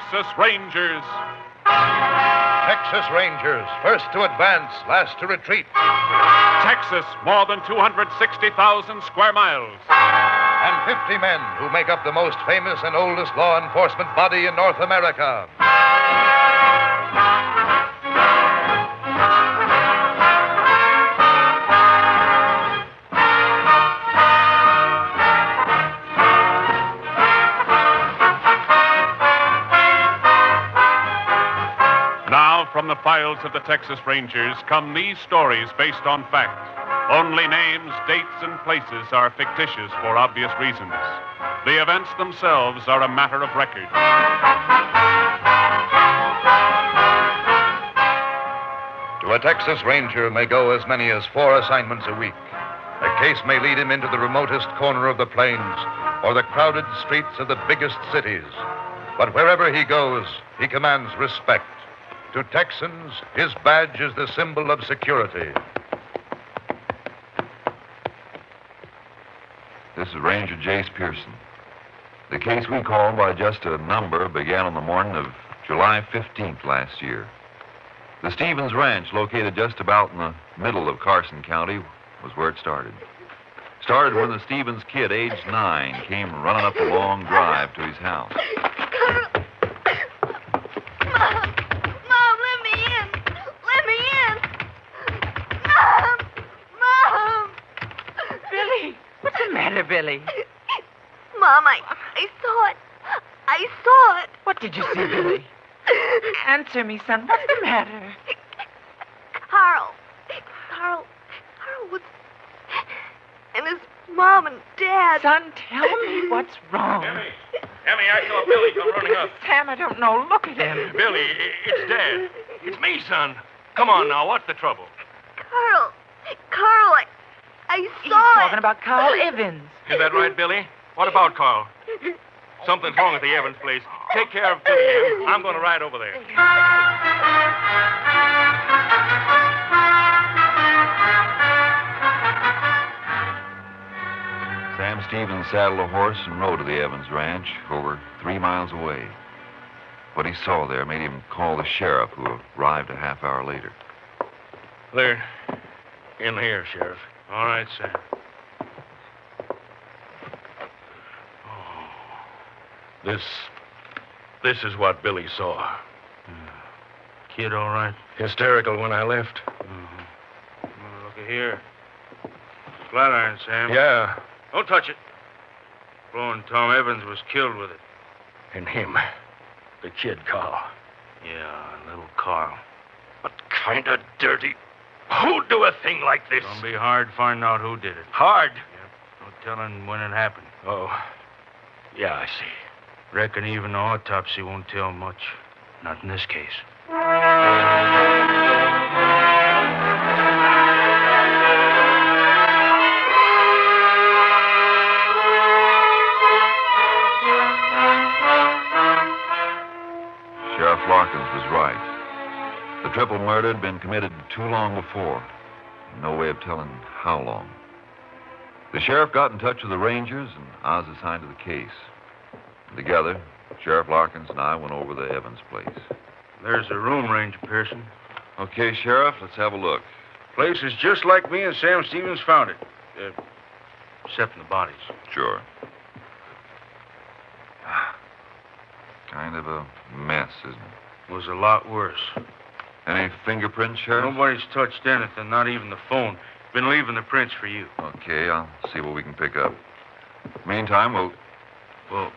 Texas Rangers. Texas Rangers, first to advance, last to retreat. Texas, more than 260,000 square miles. And 50 men who make up the most famous and oldest law enforcement body in North America. From the files of the Texas Rangers come these stories based on fact. Only names, dates, and places are fictitious for obvious reasons. The events themselves are a matter of record. To a Texas Ranger may go as many as 4 assignments a week. A case may lead him into the remotest corner of the plains or the crowded streets of the biggest cities. But wherever he goes, he commands respect. To Texans, his badge is the symbol of security. This is Ranger Jace Pearson. The case we called by just a number began on the morning of July 15th last year. The Stevens Ranch, located just about in the middle of Carson County, was where it started. Started when the Stevens kid, aged 9, came running up a long drive to his house. Billy. Mom, I saw it. I saw it. What did you see, Billy? Answer me, son. What's the matter? Carl was... And his mom and dad. Son, tell me what's wrong. Emmy, I saw Billy come running up. Sam, I don't know. Look at him. Billy, it's Dad. It's me, son. Come on now. What's the trouble? Carl, I saw He's talking it. about Carl Evans. Is that right, Billy? What about Carl? Something's wrong at the Evans place. Take care of Billy. Em. I'm going to ride over there. Sam Stevens saddled a horse and rode to the Evans Ranch, over 3 miles away. What he saw there made him call the sheriff, who arrived a half hour later. They're in here, Sheriff. All right, Sam. Oh, this is what Billy saw. Kid all right? Hysterical when I left. Mm-hmm. Look here. Flatiron, Sam. Yeah. Don't touch it. Blowing Tom Evans was killed with it. And him, the kid Carl. Yeah, little Carl. But kind of dirty. Who'd do a thing like this? It's gonna be hard finding out who did it. Hard? Yep. No telling when it happened. Oh. Yeah, I see. Reckon even the autopsy won't tell much. Not in this case. Sheriff Larkins was right. The triple murder had been committed too long before. No way of telling how long. The sheriff got in touch with the Rangers, and I was assigned to the case. Together, Sheriff Larkins and I went over the Evans place. There's the room, Ranger Pearson. Okay, Sheriff, let's have a look. Place is just like me and Sam Stevens found it. Except in the bodies. Sure. Kind of a mess, isn't it? Was a lot worse. Any fingerprints, Sheriff? Nobody's touched anything, not even the phone. Been leaving the prints for you. Okay, I'll see what we can pick up. Meantime, we'll... Well,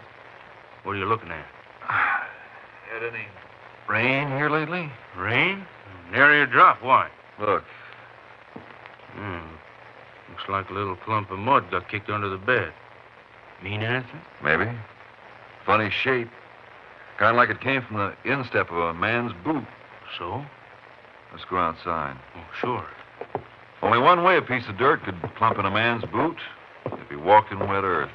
what are you looking at? Had any rain here lately? Rain? Nary a drop. Why? Look. Looks like a little clump of mud got kicked under the bed. Mean anything? Maybe. Funny shape. Kind of like it came from the instep of a man's boot. So? Let's go outside. Oh, sure. Only one way a piece of dirt could plump in a man's boot. If he walked in wet earth.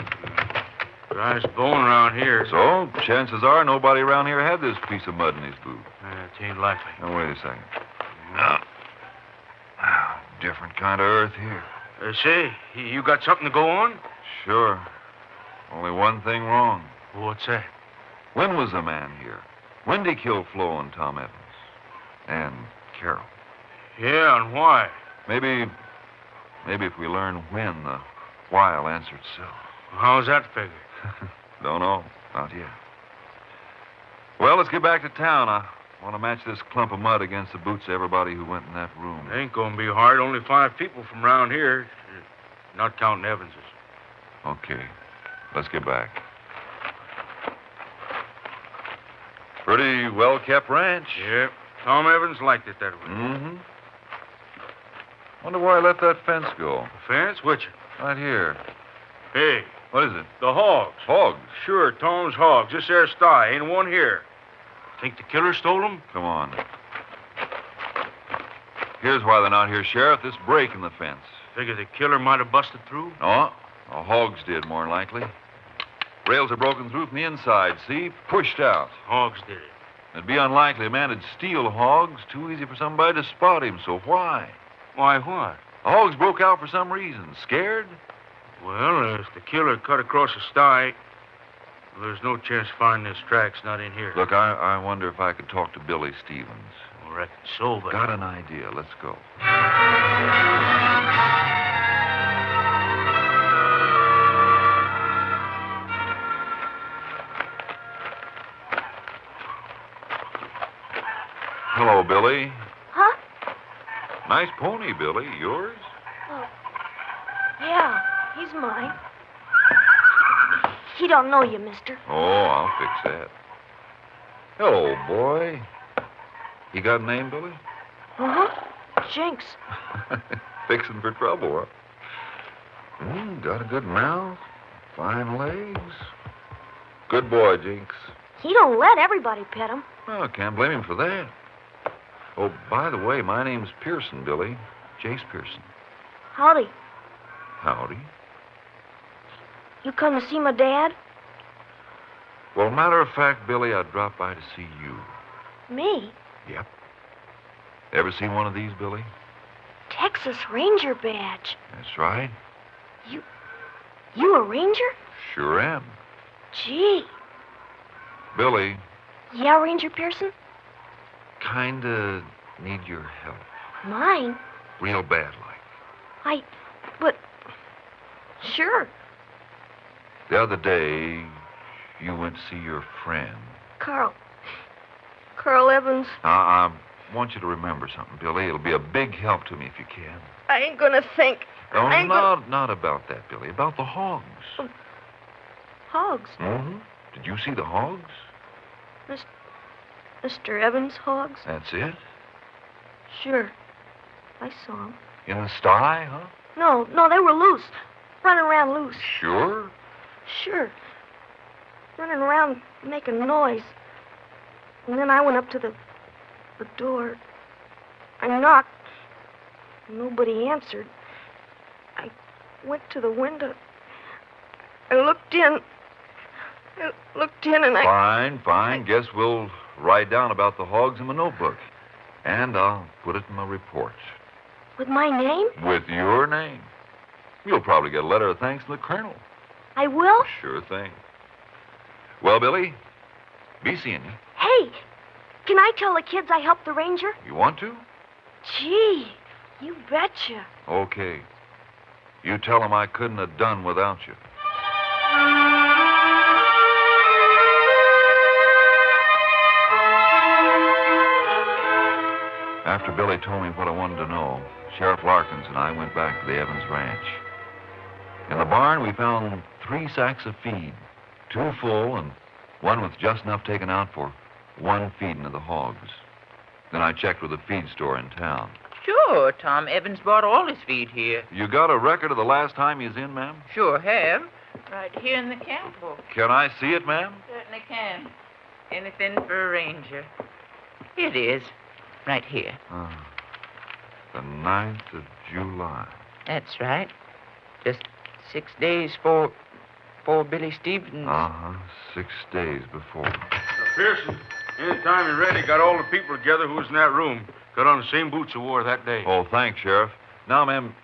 Dry as bone around here. So, chances are nobody around here had this piece of mud in his boot. It ain't likely. Now, wait a second. Different kind of earth here. Say, you got something to go on? Sure. Only one thing wrong. What's that? When was the man here? When did he kill Flo and Tom Evans? And Carol? Yeah, and why? Maybe if we learn when, the why will answer itself. How's that figure? Don't know. Not yet. Well, let's get back to town. I want to match this clump of mud against the boots of everybody who went in that room. It ain't gonna be hard. Only 5 people from around here. Not counting Evans's. Okay. Let's get back. Pretty well-kept ranch. Yep. Tom Evans liked it that way. Mm-hmm. Wonder why I let that fence go. The fence? Which? Right here. Hey. What is it? The hogs. Hogs? Sure, Tom's hogs. This there sty. Ain't one here. Think the killer stole them? Come on. Here's why they're not here, Sheriff. This break in the fence. Figure the killer might have busted through? No, the hogs did, more than likely. Rails are broken through from the inside, see? Pushed out. Hogs did it. It'd be unlikely a man would steal hogs. Too easy for somebody to spot him, so why? Why what? The hogs broke out for some reason. Scared? Well, if the killer cut across the sty, there's no chance of finding his tracks not in here. Look, I wonder if I could talk to Billy Stevens. I reckon so, but... Got an idea. Let's go. Hello, Billy. Huh? Nice pony, Billy. Yours? Oh. Yeah, he's mine. He don't know you, mister. Oh, I'll fix that. Hello, boy. You got a name, Billy? Uh-huh. Jinx. Fixing for trouble, huh? Got a good mouth, fine legs. Good boy, Jinx. He don't let everybody pet him. Oh, can't blame him for that. Oh, by the way, my name's Pearson, Billy. Jace Pearson. Howdy. Howdy. You come to see my dad? Well, matter of fact, Billy, I dropped by to see you. Me? Yep. Ever seen one of these, Billy? Texas Ranger badge. That's right. You a ranger? Sure am. Gee. Billy, Yeah, Ranger Pearson? kinda need your help. Mine? Real bad like. But... Sure. The other day, you went to see your friend. Carl Evans. I want you to remember something, Billy. It'll be a big help to me if you can. I ain't gonna think. No, I ain't gonna... not about that, Billy. About the hogs. Hogs? Mm-hmm. Did you see the hogs? Mr. Evans' hogs? That's it? Sure. I saw them. In the sty, huh? No, they were loose. Running around loose. Sure? Sure. Running around making noise. And then I went up to the door. I knocked. Nobody answered. I went to the window. I looked in. And Fine. Guess we'll write down about the hogs in my notebook. And I'll put it in my report. With my name? With your name. You'll probably get a letter of thanks from the colonel. I will? Sure thing. Well, Billy, be seeing you. Hey, can I tell the kids I helped the ranger? You want to? Gee, you betcha. Okay. You tell them I couldn't have done without you. After Billy told me what I wanted to know, Sheriff Larkins and I went back to the Evans Ranch. In the barn, we found 3 sacks of feed, 2 full and 1 with just enough taken out for 1 feeding of the hogs. Then I checked with the feed store in town. Sure, Tom Evans bought all his feed here. You got a record of the last time he was in, ma'am? Sure have. Right here in the count book. Can I see it, ma'am? Certainly can. Anything for a ranger. Here it is. Right here. The 9th of July. That's right. Just 6 days for Billy Stevens. 6 days before. Pearson, anytime you're ready, got all the people together who was in that room. Got on the same boots you wore that day. Oh, thanks, Sheriff. Now, ma'am,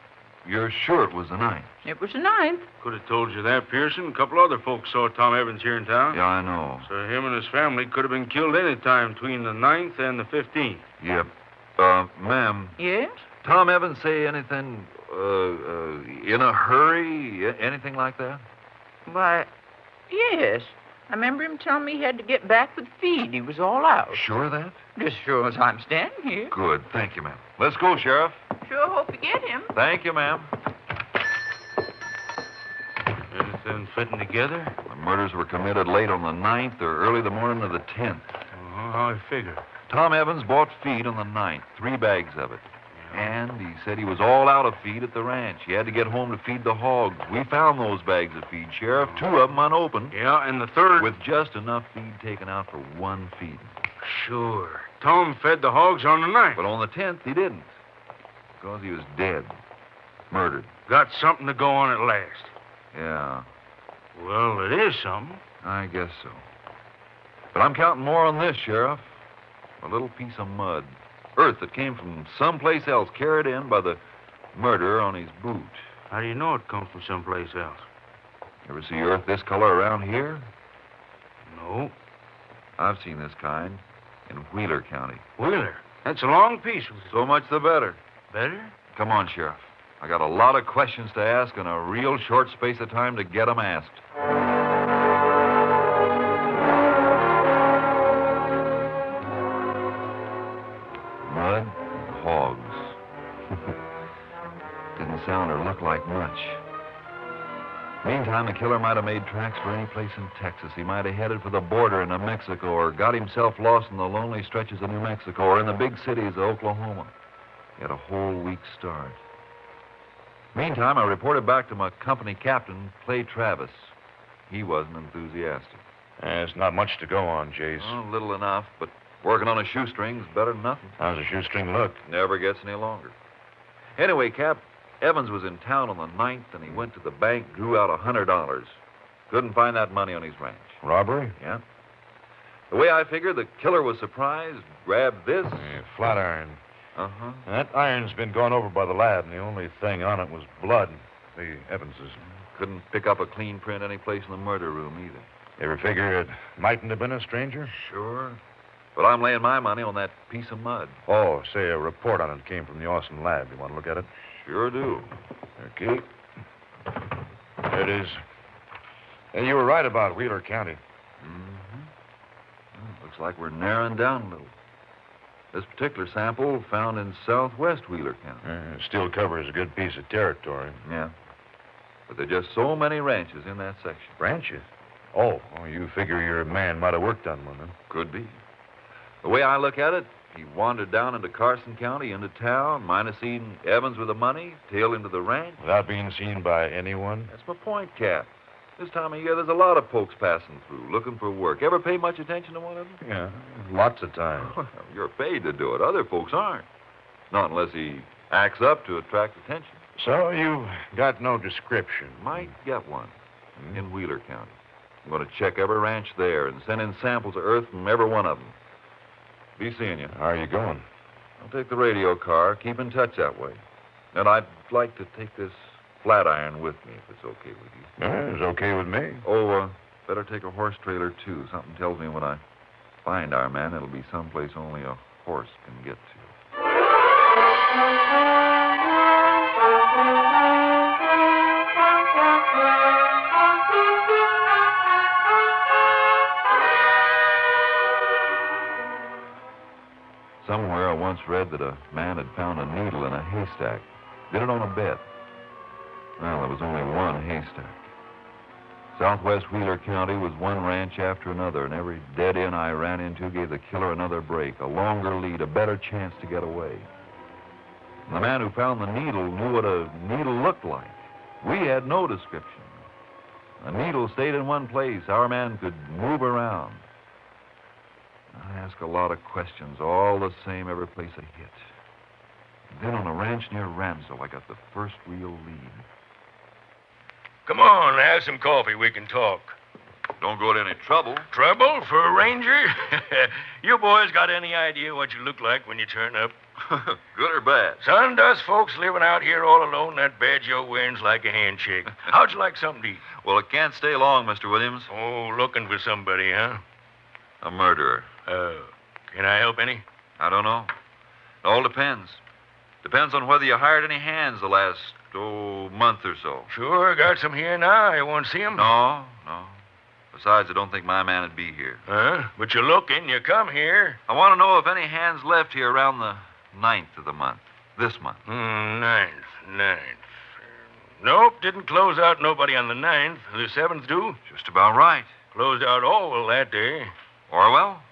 You're sure it was the 9th? It was the 9th. Could have told you that, Pearson. A couple other folks saw Tom Evans here in town. Yeah, I know. So him and his family could have been killed any time between the 9th and the 15th. Yep. Ma'am, Yes? Tom Evans say anything, in a hurry? Anything like that? Why, yes. I remember him telling me he had to get back with feed. He was all out. Sure of that? Just sure as I'm standing here. Good. Thank you, ma'am. Let's go, Sheriff. Sure hope you get him. Thank you, ma'am. Anything fitting together? The murders were committed late on the 9th or early the morning of the 10th. How I figure. Tom Evans bought feed on the 9th, 3 bags of it. And he said he was all out of feed at the ranch. He had to get home to feed the hogs. We found those bags of feed, Sheriff, 2 of them unopened. Yeah, and the third... With just enough feed taken out for 1 feeding. Sure. Tom fed the hogs on the 9th. But on the 10th, he didn't. Because he was dead. Murdered. Got something to go on at last. Yeah, Well, it is something. I guess so. But I'm counting more on this, Sheriff. A little piece of mud. Earth that came from someplace else, carried in by the murderer on his boot. How do you know it comes from someplace else? Ever see earth this color around here? No. I've seen this kind in Wheeler County. Wheeler. That's a long piece. So much the better. Better? Come on, Sheriff. I got a lot of questions to ask and a real short space of time to get them asked. Mud, hogs. Didn't sound or look like much. Meantime, the killer might have made tracks for any place in Texas. He might have headed for the border into Mexico or got himself lost in the lonely stretches of New Mexico or in the big cities of Oklahoma. He had a whole week's start. Meantime, I reported back to my company captain, Clay Travis. He wasn't enthusiastic. There's not much to go on, Jace. Oh, little enough, but working on a shoestring's better than nothing. How's the shoestring look? Never gets any longer. Anyway, Cap, Evans was in town on the 9th, and he went to the bank, drew out $100. Couldn't find that money on his ranch. Robbery? Yeah. The way I figured, the killer was surprised, grabbed this. Flat iron. Uh-huh. That iron's been gone over by the lab, and the only thing on it was blood. The Evans's. Couldn't pick up a clean print any place in the murder room either. Ever figure it mightn't have been a stranger? Sure. But I'm laying my money on that piece of mud. Oh, say a report on it came from the Austin lab. You want to look at it? Sure do. Okay. There it is. Hey, you were right about Wheeler County. Mm-hmm. Well, looks like we're narrowing down a little. This particular sample found in southwest Wheeler County. It still covers a good piece of territory. Yeah. But there are just so many ranches in that section. Ranches? Oh, you figure your man might have worked on one, then? Could be. The way I look at it, he wandered down into Carson County, into town, might have seen Evans with the money, tailed into the ranch. Without being seen by anyone? That's my point, Cap. This time of year, there's a lot of folks passing through, looking for work. Ever pay much attention to one of them? Yeah, lots of times. Well, you're paid to do it. Other folks aren't. Not unless he acts up to attract attention. So you've got no description? Might get one in Wheeler County. I'm going to check every ranch there and send in samples of earth from every one of them. Be seeing you. How are you going? I'll take the radio car. Keep in touch that way. And I'd like to take this flat iron with me, if it's okay with you. It's okay with me. Oh, better take a horse trailer, too. Something tells me when I find our man, it'll be someplace only a horse can get to. Somewhere I once read that a man had found a needle in a haystack. Did it on a bet. Well, there was only one haystack. Southwest Wheeler County was one ranch after another, and every dead end I ran into gave the killer another break, a longer lead, a better chance to get away. And the man who found the needle knew what a needle looked like. We had no description. A needle stayed in one place. Our man could move around. I asked a lot of questions, all the same every place I hit. And then on a ranch near Ramsell, I got the first real lead. Come on, have some coffee. We can talk. Don't go to any trouble. Trouble for a ranger? You boys got any idea what you look like when you turn up? Good or bad? Son, us folks living out here all alone, that badge you're wearing's like a handshake. How'd you like something to eat? Well, it can't stay long, Mr. Williams. Oh, looking for somebody, huh? A murderer. Can I help any? I don't know. It all depends. Depends on whether you hired any hands the last, month or so. Sure, got some here now. You want to see 'em? No. Besides, I don't think my man would be here. Huh? But you're looking. You come here. I want to know if any hands left here around the 9th of the month. This month. Ninth. Nope, didn't close out nobody on the 9th. The 7th do? Just about right. Closed out Orwell that day. Orwell?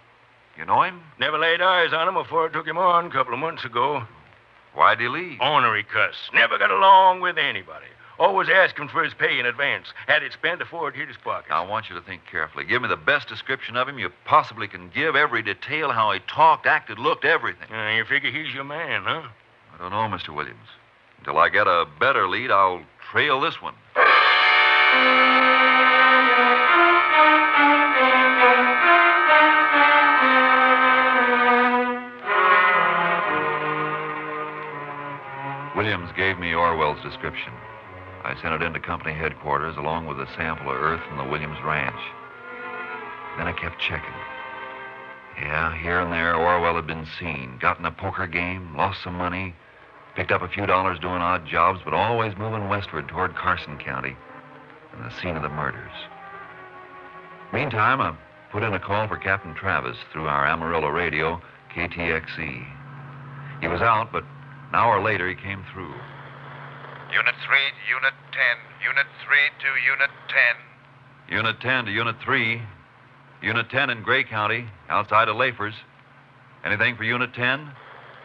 You know him? Never laid eyes on him before I took him on a couple of months ago. Why'd he leave? Ornery cuss. Never got along with anybody. Always asking for his pay in advance. Had it spent before it hit his pocket. Now, I want you to think carefully. Give me the best description of him you possibly can give. Every detail, how he talked, acted, looked, everything. You figure he's your man, huh? I don't know, Mr. Williams. Until I get a better lead, I'll trail this one. Williams gave me Orwell's description. I sent it into company headquarters along with a sample of earth from the Williams ranch. Then I kept checking. Yeah, here and there, Orwell had been seen. Got in a poker game, lost some money, picked up a few dollars doing odd jobs, but always moving westward toward Carson County and the scene of the murders. Meantime, I put in a call for Captain Travis through our Amarillo radio, KTXE. He was out, but an hour later he came through. Unit 3 to Unit 10. Unit 3 to Unit 10. Unit 10 to Unit 3. Unit 10 in Gray County, outside of Lafers. Anything for Unit 10?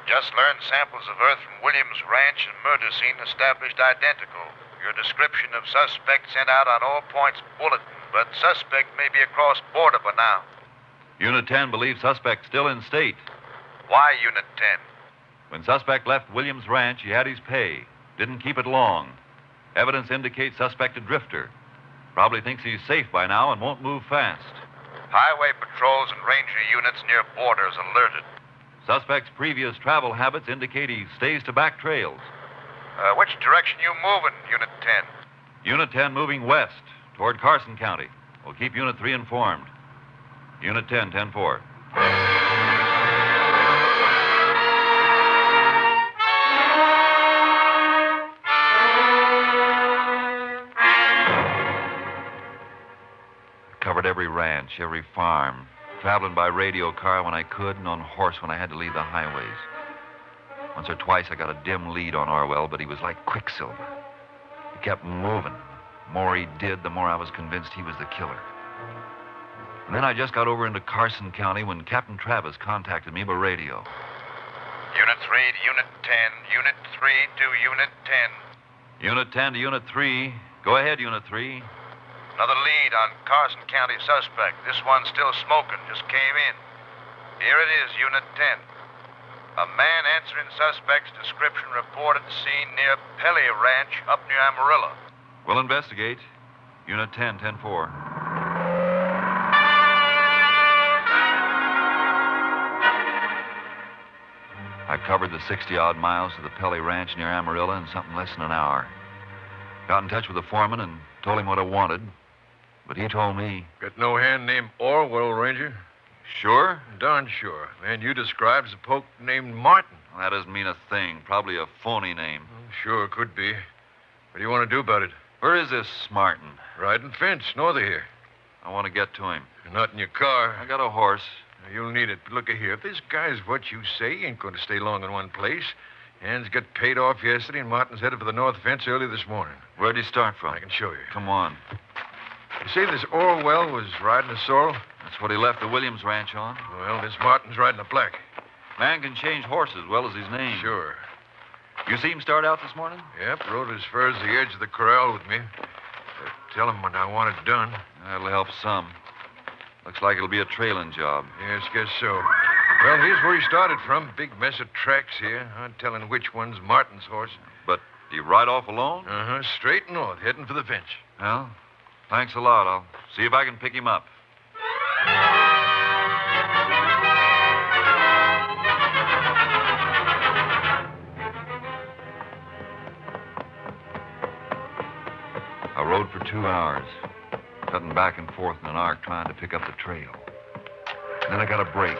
Just learned samples of earth from Williams Ranch and murder scene established identical. Your description of suspect sent out on all points bulletin, but suspect may be across border by now. Unit 10 believes suspect still in state. Why Unit 10? When suspect left Williams Ranch, he had his pay. Didn't keep it long. Evidence indicates suspect a drifter. Probably thinks he's safe by now and won't move fast. Highway patrols and ranger units near borders alerted. Suspect's previous travel habits indicate he stays to back trails. Which direction you moving, Unit 10? Unit 10 moving west toward Carson County. We'll keep Unit 3 informed. Unit 10, 10-4. Covered every ranch, every farm, traveling by radio car when I could and on horse when I had to leave the highways. Once or twice I got a dim lead on Orwell, but he was like quicksilver. He kept moving. The more he did, the more I was convinced he was the killer. And then I just got over into Carson County when Captain Travis contacted me by radio. Unit 3 to Unit 10. Unit 3 to Unit 10. Unit 10 to Unit 3. Go ahead, Unit 3. Another lead on Carson County suspect. This one's still smoking, just came in. Here it is, Unit 10. A man answering suspect's description reported seen near Pelly Ranch up near Amarillo. We'll investigate. Unit 10, 10-4. I covered the 60-odd miles to the Pelly Ranch near Amarillo in something less than an hour. Got in touch with the foreman and told him what I wanted. But he told me... Got no hand named Orwell, Ranger? Sure? Darn sure. Man you describes a poke named Martin. Well, that doesn't mean a thing. Probably a phony name. Sure, could be. What do you want to do about it? Where is this Martin? Riding fence, north of here. I want to get to him. You're not in your car. I got a horse. You'll need it. But look here. If this guy's what you say, he ain't going to stay long in one place. Hands got paid off yesterday, and Martin's headed for the north fence early this morning. Where'd he start from? I can show you. Come on. You say this Orwell was riding a sorrel? That's what he left the Williams Ranch on. Well, this Martin's riding a black. Man can change horses as well as his name. Sure. You see him start out this morning? Yep, rode as far as the edge of the corral with me. Tell him when I want it done. That'll help some. Looks like it'll be a trailing job. Yes, guess so. Well, here's where he started from. Big mess of tracks here. Not telling which one's Martin's horse. But do you ride off alone? Uh-huh. Straight north, heading for the fence. Well, thanks a lot. I'll see if I can pick him up. rode for 2 hours, cutting back and forth in an arc trying to pick up the trail. Then I got a break.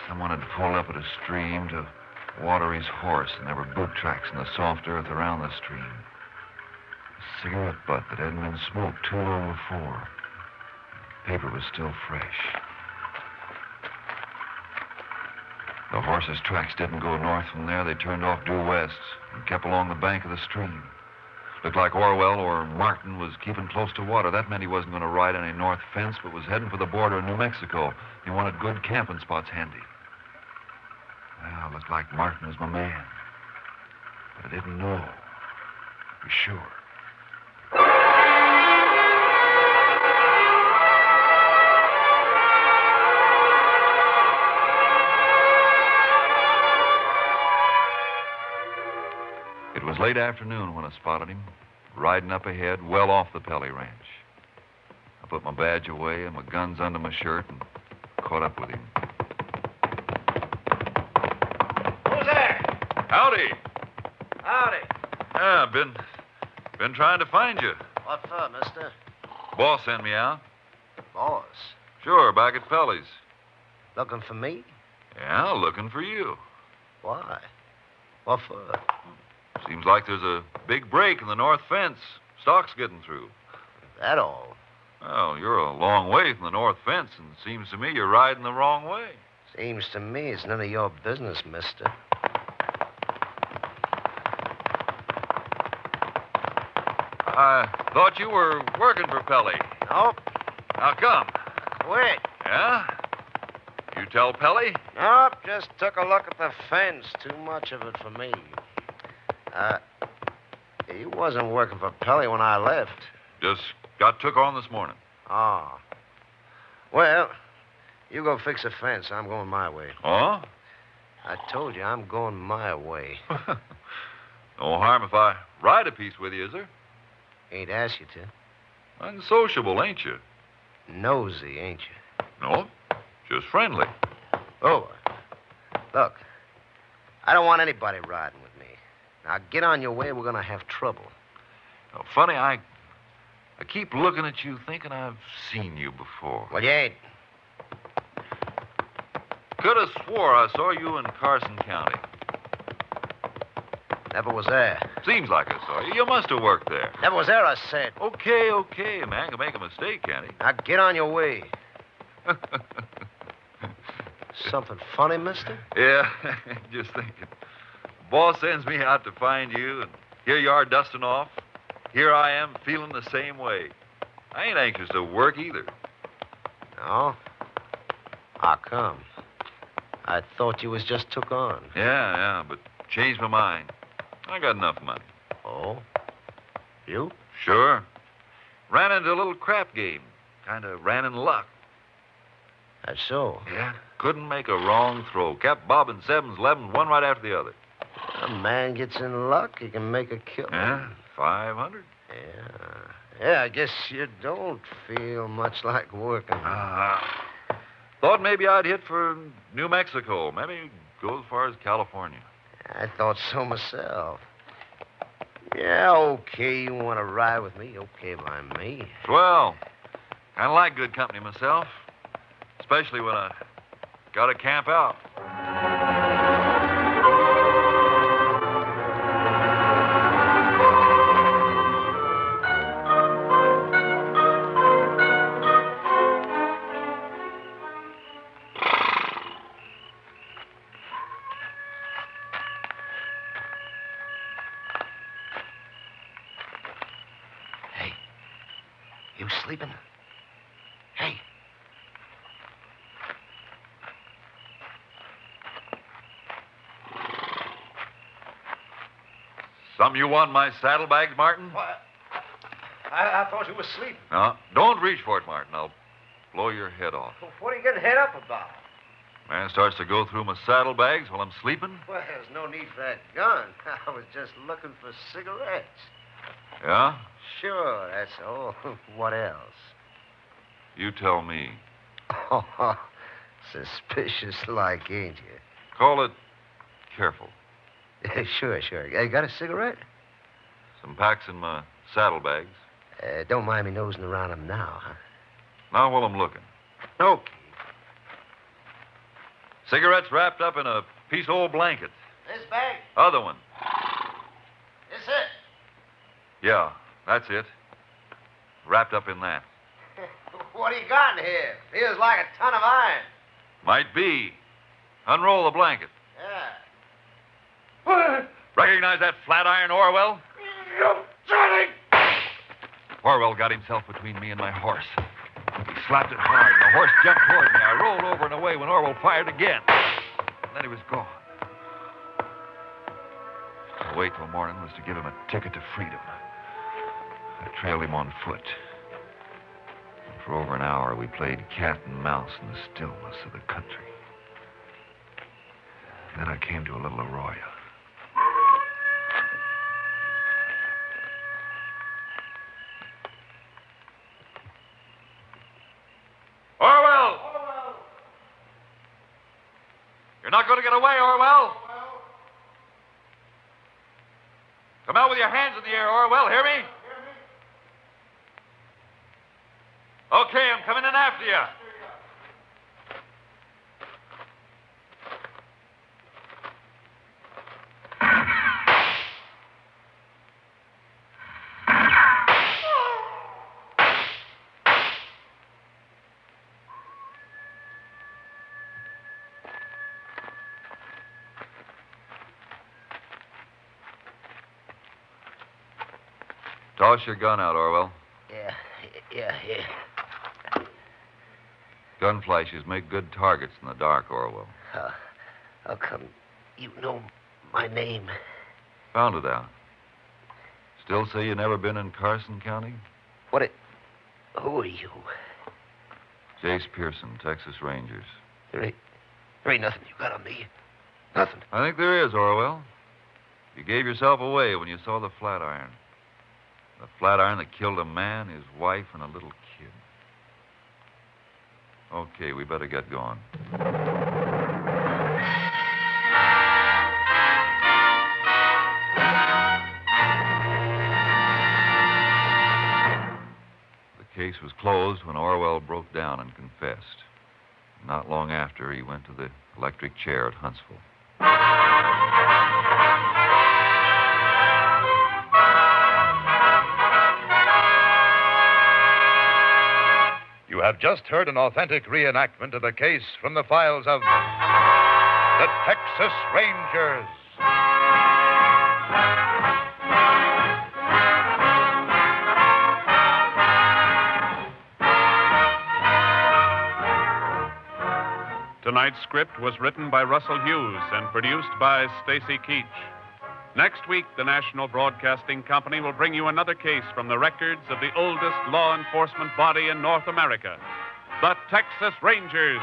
Someone had pulled up at a stream to water his horse, and there were boot tracks in the soft earth around the stream. A cigarette butt that hadn't been smoked too long before. Paper was still fresh. The horse's tracks didn't go north from there. They turned off due west and kept along the bank of the stream. Looked like Orwell or Martin was keeping close to water. That meant he wasn't going to ride any north fence, but was heading for the border of New Mexico. He wanted good camping spots handy. Well, looked like Martin was my man. But I didn't know for sure. It was late afternoon when I spotted him, riding up ahead, well off the Pelly Ranch. I put my badge away and my guns under my shirt and caught up with him. Who's there? Howdy. Howdy. Yeah, been trying to find you. What for, mister? Boss sent me out. Boss. Sure, back at Pelly's. Looking for me? Yeah, looking for you. Why? What for? Seems like there's a big break in the north fence. Stock's getting through. That all? Well, you're a long way from the north fence, and it seems to me you're riding the wrong way. Seems to me it's none of your business, mister. I thought you were working for Pelly. Nope. How come? Quit. Yeah? You tell Pelly? Nope, just took a look at the fence. Too much of it for me. He wasn't working for Pelly when I left. Just got took on this morning. Oh. Well, you go fix a fence. I'm going my way. Oh? I told you, I'm going my way. No harm if I ride a piece with you, is there? Ain't asked you to. Unsociable, ain't you? Nosy, ain't you? No, just friendly. Oh, look, I don't want anybody riding with me. Now, get on your way. We're going to have trouble. Oh, funny, I keep looking at you thinking I've seen you before. Well, you ain't. Could have swore I saw you in Carson County. Never was there. Seems like I saw you. You must have worked there. Never was there, I said. Okay. A man can make a mistake, can't he? Now, get on your way. Something funny, mister? Yeah, just thinking. Boss sends me out to find you, and here you are dusting off. Here I am feeling the same way. I ain't anxious to work either. No? How come? I thought you was just took on. Yeah, but changed my mind. I got enough money. Oh? You? Sure. Ran into a little crap game. Kind of ran in luck. That's so. Yeah. Couldn't make a wrong throw. Kept bobbing 7s, 11s, one right after the other. A man gets in luck, he can make a kill. Yeah, 500. Yeah, I guess you don't feel much like working. Thought maybe I'd hit for New Mexico. Maybe go as far as California. I thought so myself. Yeah, okay, you want to ride with me? Okay by me. Swell. Kind of like good company myself. Especially when I got to camp out. You sleeping? Hey. Something you want in my saddlebags, Martin? What? I thought you were sleeping. No, don't reach for it, Martin. I'll blow your head off. What are you getting head up about? Man starts to go through my saddlebags while I'm sleeping. Well, there's no need for that gun. I was just looking for cigarettes. Yeah? Sure, that's all. What else? You tell me. Oh, suspicious like, ain't you? Call it careful. Sure. You got a cigarette? Some packs in my saddlebags. Don't mind me nosing around them now, huh? Now while I'm looking. Okay. Cigarettes wrapped up in a piece of old blanket. This bag? Other one. This it? Yeah, that's it. Wrapped up in that. What do you got in here? Feels like a ton of iron. Might be. Unroll the blanket. Yeah. Recognize that flat iron, Orwell? Johnny! Orwell got himself between me and my horse. He slapped it hard, and the horse jumped toward me. I rolled over and away when Orwell fired again. And then he was gone. To wait till morning was to give him a ticket to freedom. I trailed him on foot. And for over an hour, we played cat and mouse in the stillness of the country. Then I came to a little arroyo. Orwell! You're not going to get away, Orwell. Come out with your hands in the air, Orwell. Hear me? Okay, I'm coming in after you. Toss your gun out, Orwell. Yeah. Gun flashes make good targets in the dark, Orwell. How come you know my name? Found it out. Still say you never been in Carson County? Who are you? Jace Pearson, Texas Rangers. There ain't nothing you got on me. Nothing. I think there is, Orwell. You gave yourself away when you saw the flat iron. The flat iron that killed a man, his wife, and a little kid. Okay, we better get going. The case was closed when Orwell broke down and confessed. Not long after, he went to the electric chair at Huntsville. You have just heard an authentic reenactment of the case from the files of the Texas Rangers. Tonight's script was written by Russell Hughes and produced by Stacy Keach. Next week, the National Broadcasting Company will bring you another case from the records of the oldest law enforcement body in North America, the Texas Rangers.